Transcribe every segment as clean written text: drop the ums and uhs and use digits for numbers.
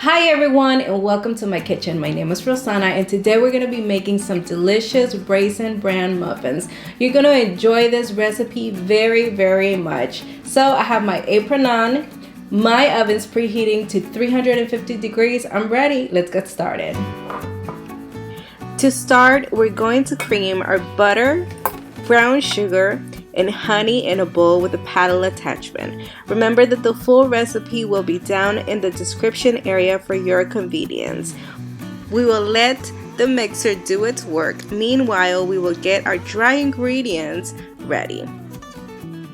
Hi everyone and welcome to my kitchen. My name is Rosanna and today we're going to be making some delicious Raisin Bran muffins. You're going to enjoy this recipe very much. So I have my apron on, my oven's preheating to 350 degrees. I'm ready. Let's get started. To start, we're going to cream our butter, brown sugar, and honey in a bowl with a paddle attachment. Remember that the full recipe will be down in the description area for your convenience. We will let the mixer do its work. Meanwhile, we will get our dry ingredients ready.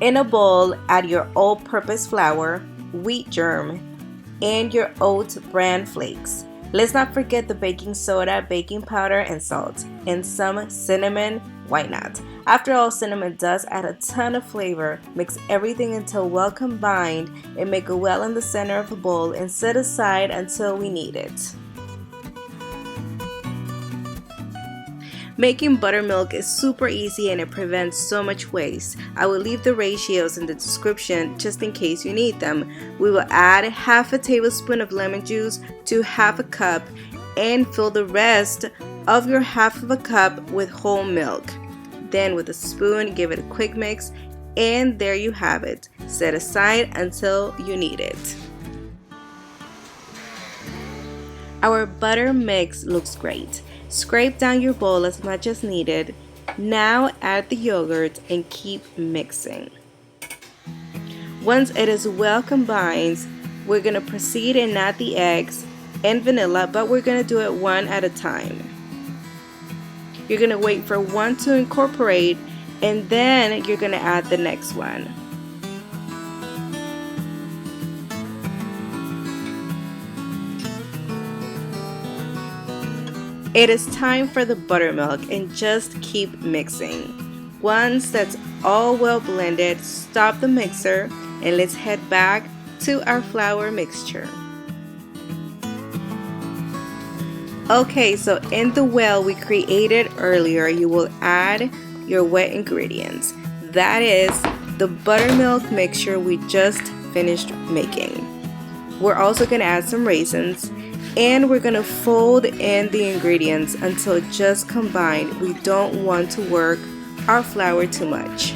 In a bowl, add your all-purpose flour, wheat germ, and your oat bran flakes. Let's not forget the baking soda, baking powder, and salt, and some cinnamon. Why not? After all, cinnamon does add a ton of flavor. Mix everything until well combined and make a well in the center of the bowl and set aside until we need it. Making buttermilk is super easy and it prevents so much waste. I will leave the ratios in the description just in case you need them. We will add half a tablespoon of lemon juice to half a cup and fill the rest of your half of a cup with whole milk. Then with a spoon, give it a quick mix, and there you have it. Set aside until you need it. Our butter mix looks great. Scrape down your bowl as much as needed. Now add the yogurt and keep mixing. Once it is well combined, we're going to proceed and add the eggs and vanilla, but we're going to do it one at a time. You're going to wait for one to incorporate and then you're going to add the next one. It is time for the buttermilk and just keep mixing. Once that's all well blended, stop the mixer and let's head back to our flour mixture. Okay, so in the well we created earlier, you will add your wet ingredients. That is the buttermilk mixture we just finished making. We're also going to add some raisins and we're going to fold in the ingredients until just combined. We don't want to work our flour too much.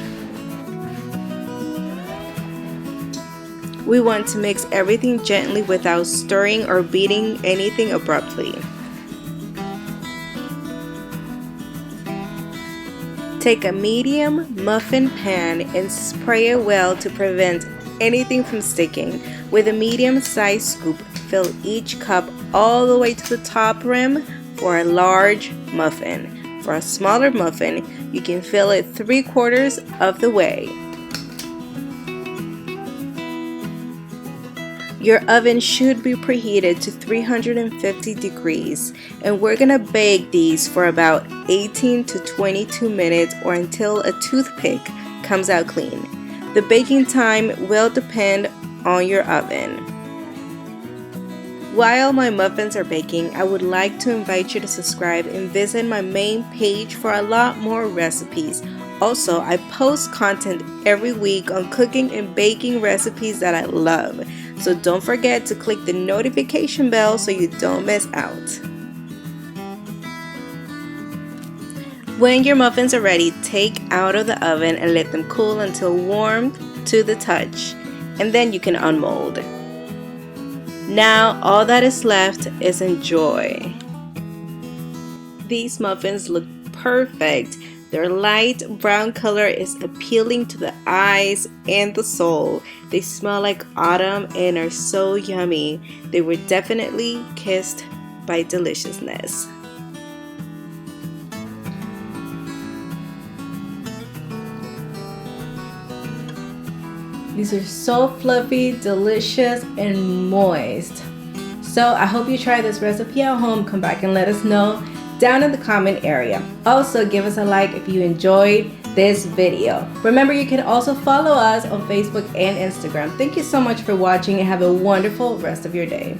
We want to mix everything gently without stirring or beating anything abruptly. Take a medium muffin pan and spray it well to prevent anything from sticking. With a medium-sized scoop, fill each cup all the way to the top rim for a large muffin. For a smaller muffin, you can fill it 3/4 of the way. Your oven should be preheated to 350 degrees and we're going to bake these for about 18 to 22 minutes or until a toothpick comes out clean. The baking time will depend on your oven. While my muffins are baking, I would like to invite you to subscribe and visit my main page for a lot more recipes. Also, I post content every week on cooking and baking recipes that I love. So don't forget to click the notification bell so you don't miss out. When your muffins are ready, take out of the oven and let them cool until warm to the touch. And then you can unmold. Now all that is left is enjoy. These muffins look perfect. Their light brown color is appealing to the eyes and the soul. They smell like autumn and are so yummy. They were definitely kissed by deliciousness. These are so fluffy, delicious, and moist. So I hope you try this recipe at home. Come back and let us know down in the comment area. Also give us a like if you enjoyed this video. Remember, you can also follow us on Facebook and Instagram. Thank you so much for watching and have a wonderful rest of your day.